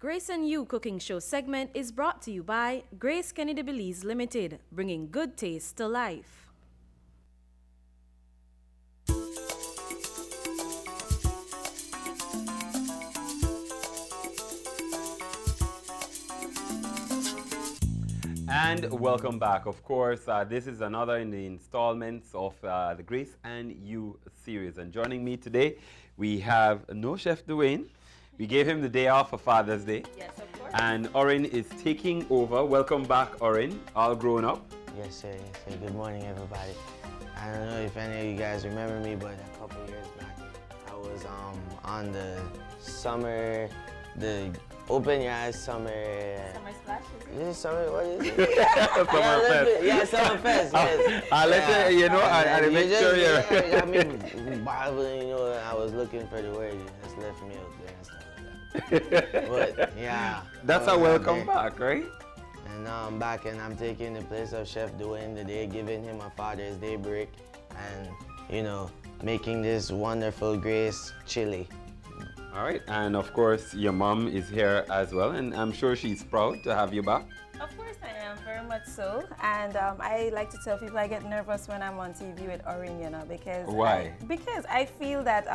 Grace and You Cooking Show segment is brought to you by GraceKennedy Belize Limited, bringing good taste to life. And welcome back. Of course, this is another in the installments of the Grace and You series. And joining me today, we have no Chef Duane. We gave him the day off for Father's Day. Yes, of course. And Oryn is taking over. Welcome back, Oryn, all grown up. Yes, sir. Yes, sir. Good morning, everybody. I don't know if any of you guys remember me, but a couple years back, I was on the Open Your Eyes Summer Splash, is it Summer? What is it? Summer Fest. Yeah, Summer Fest. Yes. I'll let you know, I'll make sure you're... I mean, babbling, you know, I was looking for the word. You just left me out there and stuff like that. But, yeah. That's a welcome back, right? And now I'm back and I'm taking the place of Chef Duane today, giving him a Father's Day break and, you know, making this wonderful Grace chili. All right, and of course, your mom is here as well, and I'm sure she's proud to have you back. Of course I am, very much so. And I like to tell people I get nervous when I'm on TV with Oryn, you know, because... Why? Because I feel that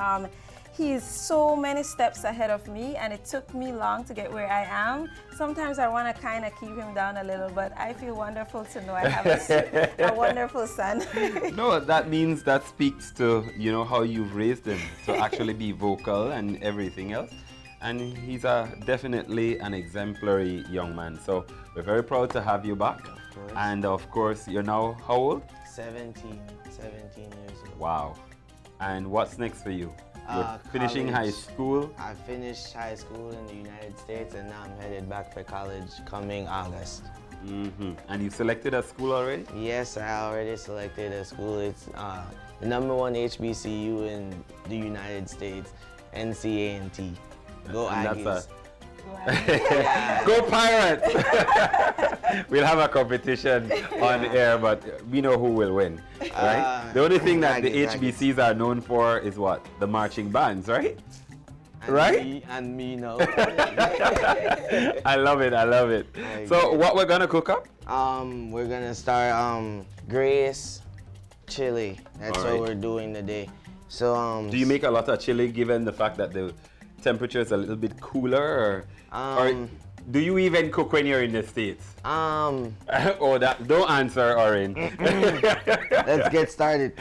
he's so many steps ahead of me, and it took me long to get where I am. Sometimes I want to kind of keep him down a little, but I feel wonderful to know I have a wonderful son. No, that means that speaks to, you know, how you've raised him to actually be vocal and everything else. And he's definitely an exemplary young man. So we're very proud to have you back. And of course, you're now how old? 17 years old. Wow. And what's next for you? You're finishing high school? I finished high school in the United States and now I'm headed back for college coming August. And you selected a school already? Yes, I already selected a school. It's the #1 HBCU in the United States, NCA&T. Go Aggies. Go Pirates! We'll have a competition on air, but we know who will win, right? The only thing that the HBCs are known for is what? The marching bands, right? And me, no. I love it, I love it. So what we're gonna cook up? We're gonna start Grace Chilli. That's what we're doing today. So do you make a lot of chili given the fact that the temperature is a little bit cooler, or do you even cook when you're in the States? Oh, don't answer, Oryn. Let's get started.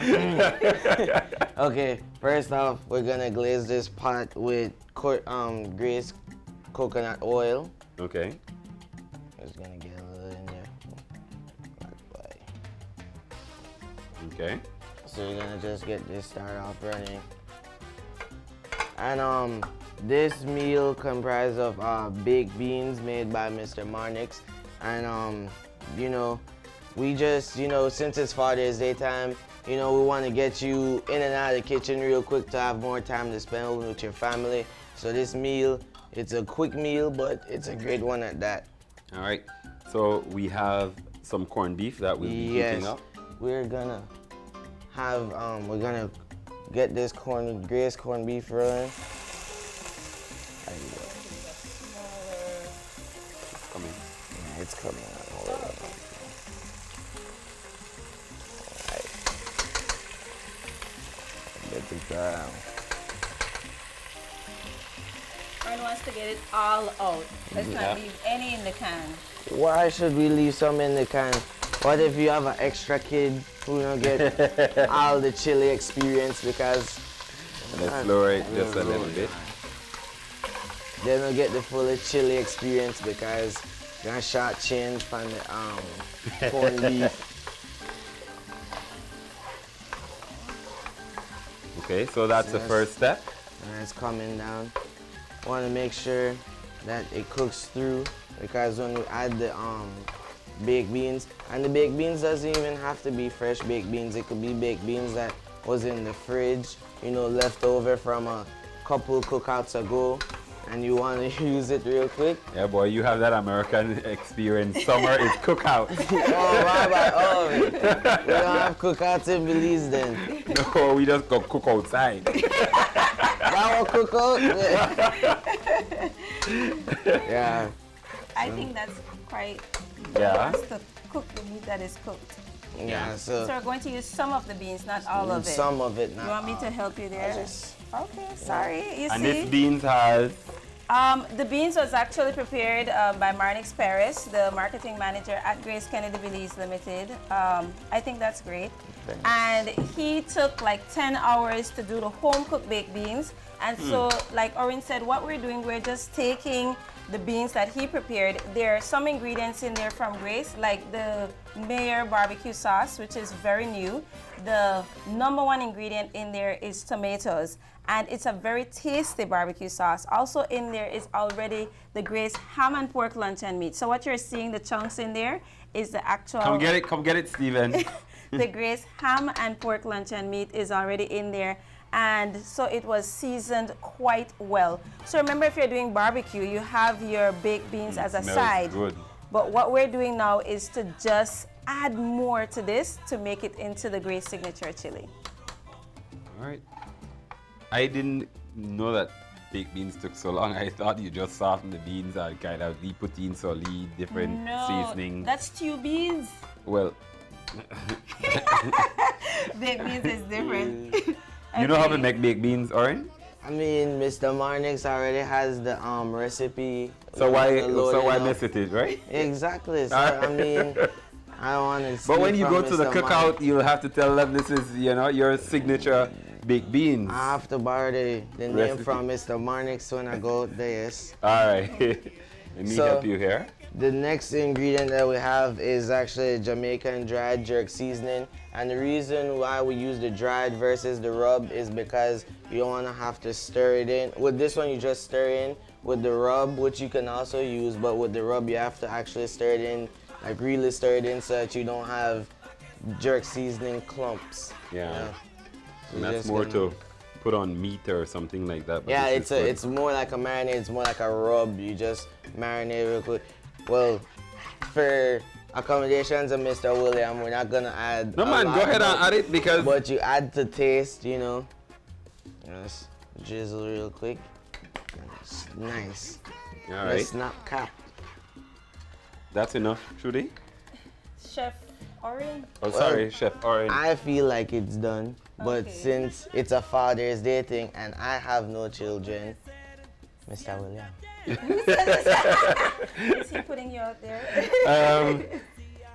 Okay, first off, we're gonna glaze this pot with Grace coconut oil. Okay. Just gonna get a little in there. Okay. So we're gonna just get this started off running. And this meal comprised of baked beans made by Mr. Marnix. And you know, we just, you know, since it's Father's Day time, you know, we want to get you in and out of the kitchen real quick to have more time to spend with your family. So this meal, it's a quick meal, but it's a great one at that. All right. So we have some corned beef that we'll be cooking up. We're gonna have we're gonna get this Grace corned beef rolling. There you go. It's coming. Yeah, it's coming. Alright. Get it down. Oryn wants to get it all out. Let's not leave any in the can. Why should we leave some in the can? What if you have an extra kid who don't get all the chili experience because... Let's lower it just a little bit. They don't get the full chili experience because you're gonna short change from the corned beef. Okay, so that's the first step. And it's coming down. Want to make sure that it cooks through because when we add the baked beans, and the baked beans doesn't even have to be fresh baked beans. It could be baked beans that was in the fridge, you know, left over from a couple cookouts ago, and you want to use it real quick. Yeah, boy, you have that American experience. Summer is cookout. We don't have cookouts in Belize then. No, we just go cook outside. That will cook out? Yeah. Yeah. I think that's quite Yeah. nice to cook the meat that is cooked. Yeah. So we're going to use some of the beans, not all of it. Some of it You now. want me to help you there? Okay, sorry. You And see? this beans has The beans was actually prepared by Marnix Paris, the marketing manager at GraceKennedy Belize Limited. I think that's great. And he took like 10 hours to do the home-cooked baked beans. And so, like Oryn said, what we're doing, we're just taking the beans that he prepared. There are some ingredients in there from Grace, like the Mayor barbecue sauce, which is very new. The #1 ingredient in there is tomatoes, and it's a very tasty barbecue sauce. Also in there is already the Grace ham and pork luncheon meat. So what you're seeing, the chunks in there, is the actual... come get it, Steven. The Grace ham and pork luncheon meat is already in there, and so it was seasoned quite well. So remember, if you're doing barbecue, you have your baked beans as a Smells side. good. But what we're doing now is to just add more to this to make it into the Grace Signature Chili. All right. I didn't know that baked beans took so long. I thought you just softened the beans and kind of put in solid different seasoning. That's stew beans. Well, Baked beans is different. you know how to Okay. make baked beans, Oryn? I mean, Mr. Marnix already has the recipe. So why loaded mess up. with it, right? Exactly. So I mean, I want to. But when you go to the cookout, you'll have to tell them this is, your signature baked beans. I have to borrow the name Recipe. from Mr. Marnix when I go there. Yes. All right. Let me So- help you here. The next ingredient that we have is actually Jamaican dried jerk seasoning. And the reason why we use the dried versus the rub is because you don't want to have to stir it in. With this one, you just stir in. With the rub, which you can also use, but with the rub, you have to actually stir it in, like really stir it in so that you don't have jerk seasoning clumps. Yeah. So And you that's just more gonna- to put on meat or something like that. but Yeah, this is good. it's more like a marinade. It's more like a rub. You just marinate real quick. Well, for accommodations of Mr. William, we're not gonna add. No a man, lot, go ahead and but- add it because But you add to taste, Just drizzle real quick. It's nice. all right, It's not cap. that's enough, Trudy. Chef Oryn. Oh, sorry, Chef Oryn. I feel like it's done, but Okay. since it's a Father's Day thing and I have no children, Mr. William. Is he putting you out there?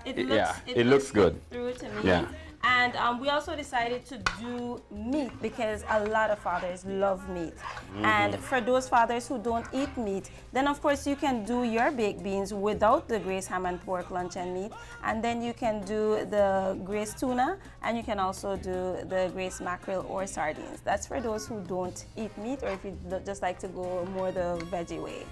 It looks good. Through to me. Yeah. And we also decided to do meat because a lot of fathers love meat. And for those fathers who don't eat meat, then of course you can do your baked beans without the Grace ham and pork luncheon meat. And then you can do the Grace tuna, and you can also do the Grace mackerel or sardines. That's for those who don't eat meat, or if you just like to go more the veggie way.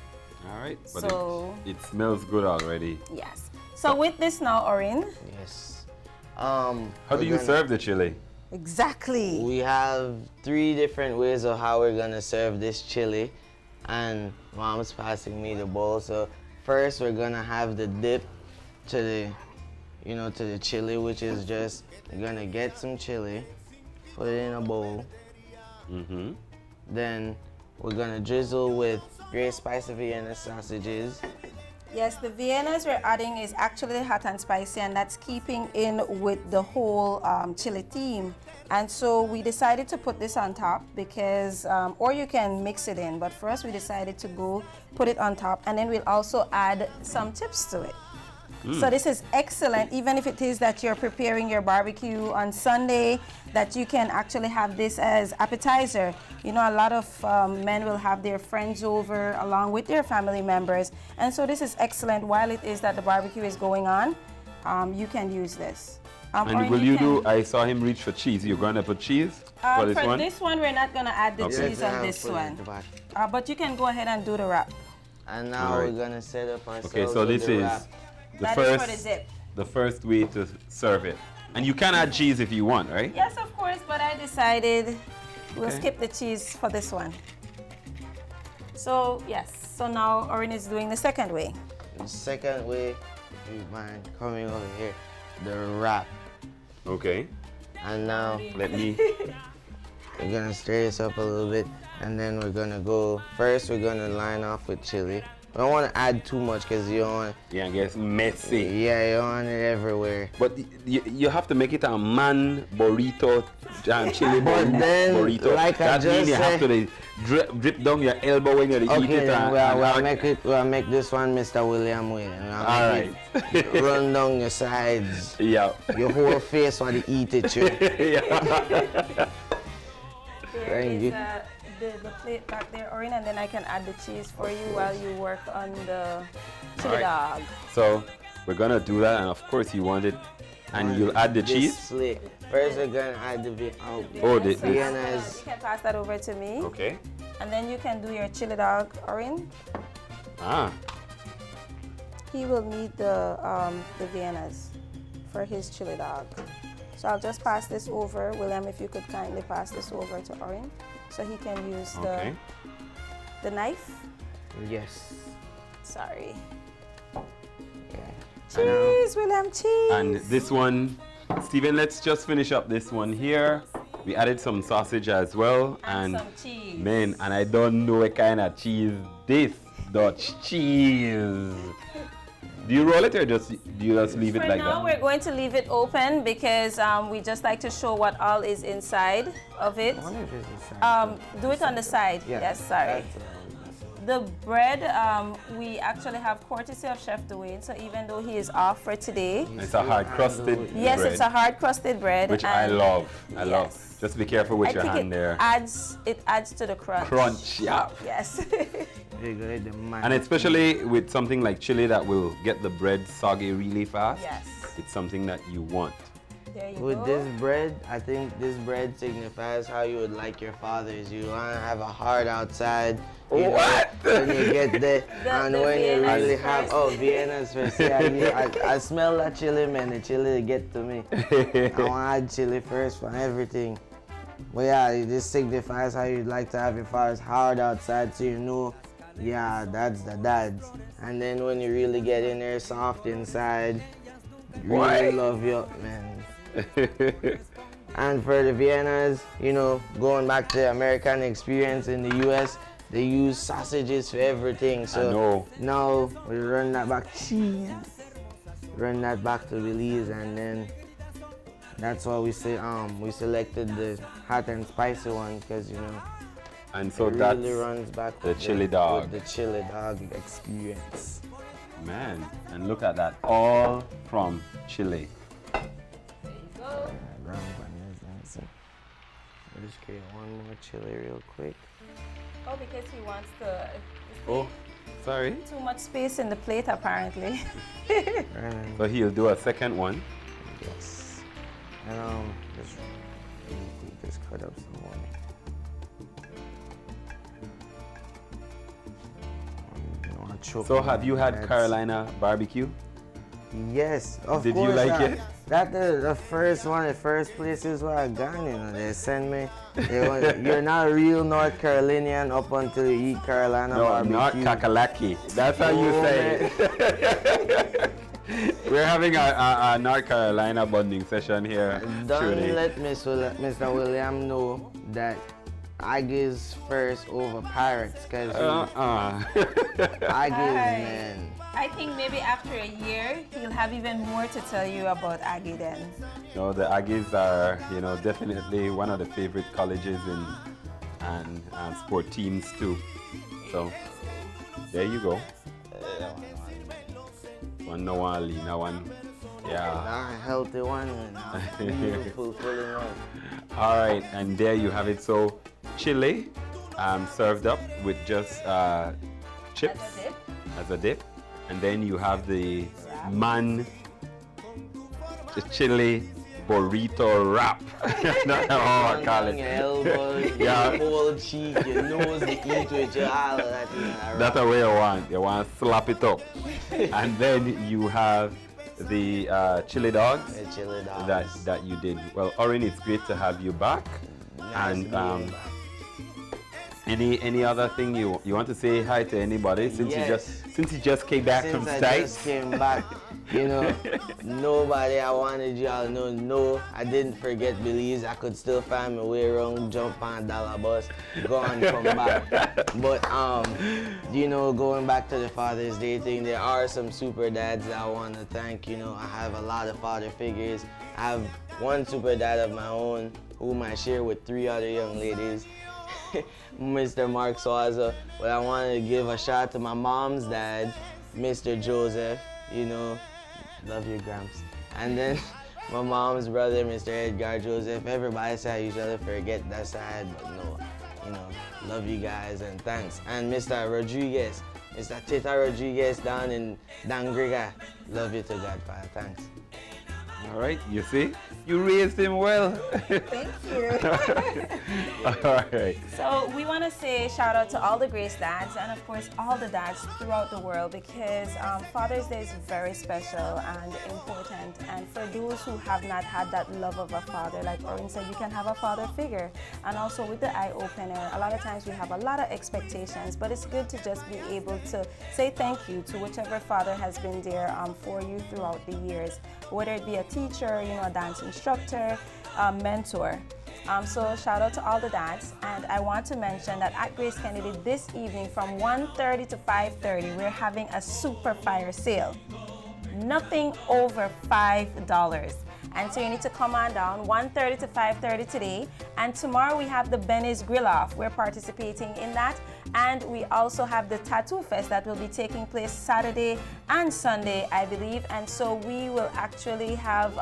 All right, but So- it smells good already. Yes. So with this now, Oryn. Yes. How do you serve the chili? Exactly. We have 3 different ways of how we're gonna serve this chili, and Mom's passing me the bowl. So first, we're gonna have the dip to the chili, which is just you're gonna get some chili, put it in a bowl. Mm-hmm. Then we're gonna drizzle with Grace spicy Vienna sausages. Yes, the Viennas we're adding is actually hot and spicy, and that's keeping in with the whole chili theme. And so we decided to put this on top because, or you can mix it in, but for us we decided to put it on top, and then we'll also add some chips to it. So this is excellent, even if it is that you're preparing your barbecue on Sunday, that you can actually have this as appetizer. A lot of men will have their friends over along with their family members. And so this is excellent while it is that the barbecue is going on. You can use this. Or And will you do? I saw him reach for cheese. You're gonna put cheese for this one? this one, we're not going to add the Okay. cheese Yes, on I'll this put it one. in the back. But you can go ahead and do the wrap. And now Alright. we're gonna set up ourselves. Okay, so with this the is wrap. the That is first, for the dip. the first way to serve it. And you can add cheese if you want, right? Yes, of course, but I decided we'll Okay. skip the cheese for this one. So, yes, so now Oryn is doing the second way. The second way, if you mind coming over here, the wrap. Okay. And now Let me. we're gonna stir this up a little bit. And then we're gonna go, first we're gonna line off with chili. We don't want to add too much because you don't want, Yeah, it gets messy. yeah, you don't want it everywhere. But you have to make it a man burrito, chili But then, burrito. like I that just means you have said- to drip down your elbow when you eat Okay, it. then we'll make this one Mr. William way. All right. Run down your sides. Yeah. Your whole face while you eat it. You. There Thank is you. the plate back there, Oryn, and then I can add the cheese for you while you work on the chili Alright. dog. So we're gonna do that, and of course you want it, and you'll add the This cheese. Slate. First we're gonna add the Oh, the Vienna's. You can pass that over to me. Okay. And then you can do your chili dog, Oryn. Ah. He will need the Viennas for his chili dog. So I'll just pass this over. William, if you could kindly pass this over to Oryn so he can use Okay. the knife. Yes. Sorry. Yeah. Cheese, William, cheese. And this one, Steven, let's just finish up this one here. We added some sausage as well, And some cheese. man, and I don't know what kind of cheese this Dutch cheese. Do you roll it or do you just leave it For like now, that? we're going to leave it open because we just like to show what all is inside of it. I wonder if it's the same. Do it on the side. Yeah, Yes, sorry. that's- The bread, we actually have courtesy of Chef Duane, so even though he is off for today, It's a hard crusted yes, bread, it's a hard crusted bread. which I and love. I love. yes. Just be careful with I your think hand there. it adds to the crunch. Crunch, yeah. Yes. Very good, the man. And especially with something like chili that will get the bread soggy really fast. Yes. It's something that you want. There you With go. this bread, I think this bread signifies how you would like your fathers. You want to have a heart outside. You know, What? when you get there, and the when you Vienna's really first. have, Vienna's first. Yeah, I smell that chili, man. The chili get to me. I want to add chili first for everything. But yeah, this signifies how you'd like to have your father's heart outside, so you know, yeah, that's the dad's. And then when you really get in there, soft inside, really What? love you, man. And for the Viennas, you know, going back to the American experience in the US, they use sausages for everything. So know. now we run that back, cheese. Run that back to Belize, and then that's why we say we selected the hot and spicy one because you know And so it that's really runs back the with chili dog. with the chili dog experience. Man, and look at that, all from Chile. There you go. I'll just create one more chili real quick. Oh, because he wants the Oh, sorry. too much space in the plate apparently. And So he'll do a second one. yes. And just really quick, just cut up some more. You know, I'll choke So on have you my had nuts. Carolina barbecue? Yes, of Did you course. like it? That the first one, the first places where I gone, you know, they send me. You're not a real North Carolinian up until you eat Carolina No, barbecue. not kakalaki. That's how you Oh, say it. We're having a North Carolina bonding session here. Don't Trudy. let Mr. William know that Aggies first over Pirates, because Aggies, man. I think maybe after a year, he'll have even more to tell you about Aggie then. No, the Aggies are, you know, definitely one of the favorite colleges and sport teams too. So there you go. One no one, Lina one. Yeah. Not a healthy one, and beautiful, fulfilling one. All right, and there you have it. So chili, served up with just chips As a dip. as a dip, and then you have the the chili burrito wrap. That's how I call Down your it. elbow, Yeah. your whole cheek, your nose, the eat with your all of that thing. That's the way you want. You want to slap it up, and then you have the chili dogs The chili dogs. that you did. Well, Oryn, it's great to have you back, Nice and being back. Any other thing you want to say hi to anybody since Yes. you just came back Since from I States? just came back, you know, nobody, I wanted y'all to know, no, I didn't forget Belize. I could still find my way around, jump on dollar bus, go and come back. But, you know, going back to the Father's Day thing, there are some super dads that I want to thank. You know, I have a lot of father figures. I have one super dad of my own, whom I share with 3 other young ladies. Mr. Mark Swaza, but I wanted to give a shout out to my mom's dad, Mr. Joseph, you know, love you, Gramps. And then my mom's brother, Mr. Edgar Joseph. Everybody say I usually forget that side, but no, you know, love you guys and thanks. And Mr. Rodriguez, Mr. Tita Rodriguez down in Dangriga, love you to Godfather, thanks. All right, you see, you raised him well. Thank you. All right. So we want to say shout out to all the Grace dads and of course all the dads throughout the world, because Father's Day is very special and important. And for those who have not had that love of a father, like Oryn said, you can have a father figure. And also with the eye opener, a lot of times we have a lot of expectations, but it's good to just be able to say thank you to whichever father has been there for you throughout the years, whether it be a teacher, you know, a dance instructor, a mentor. So shout out to all the dads, and I want to mention that at Grace Kennedy this evening from 1:30 to 5:30 we're having a super fire sale. Nothing over $5. And so you need to come on down 1:30 to 5:30 today. And tomorrow we have the Benny's Grill Off. We're participating in that. And we also have the Tattoo Fest that will be taking place Saturday and Sunday, I believe. And so we will actually have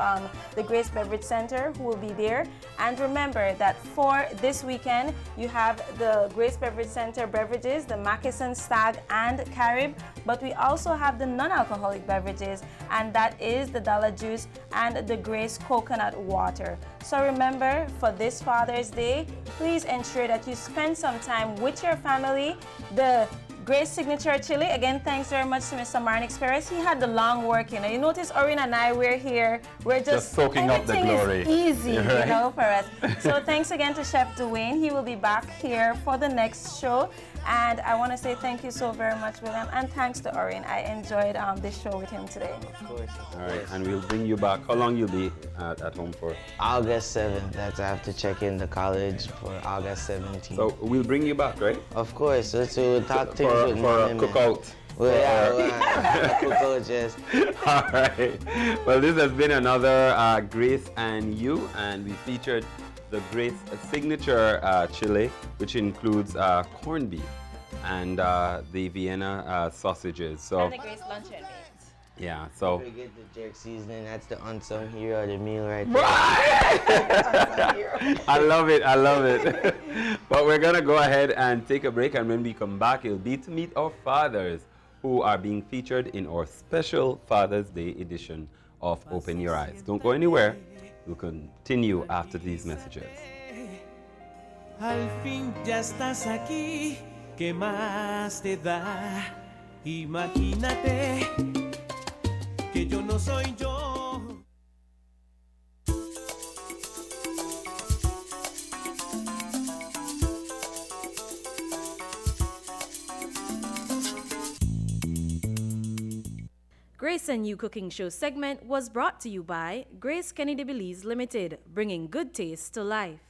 the Grace Beverage Center who will be there. And remember that for this weekend, you have the Grace Beverage Center beverages, the Mackinson Stag and Carib. But we also have the non-alcoholic beverages, and that is the Dollar Juice and the Grace Coconut Water. So remember, for this Father's Day, please ensure that you spend some time with your family. The Grace Signature Chilli, again, thanks very much to Mr. Marnix Perez. He had the long work, you know. You notice Oryn and I, we're here. We're just soaking up the glory. Everything is easy, Right. you know, for us. So thanks again to Chef Duane. He will be back here for the next show. And I want to say thank you so very much, William. And thanks to Oryn. I enjoyed this show with him today. Of course. All right, and we'll bring you back. How long you'll be at home for? August 7th, that's I have to check in the college for August 17th. So we'll bring you back, right? Of course, so to talk things For with a mommy, man. cookout. Well, yeah, cookout, yes. All right. Well, this has been another Grace and You, and we featured the Grace Signature Chili, which includes corned beef and the Vienna sausages. So And the Grace Luncheon Meat. yeah, so Forget the jerk seasoning, that's the unsung hero of the meal right there. I love it. I love it. But we're gonna go ahead and take a break, and when we come back, it'll be to meet our fathers who are being featured in our special Father's Day edition of Open Your Eyes. Don't go anywhere. We'll continue after these messages. Al fin ya estás aquí, ¿qué más te da? Imagínate que yo no soy yo. Grace and You Cooking Show segment was brought to you by GraceKennedy Belize Limited, bringing good taste to life.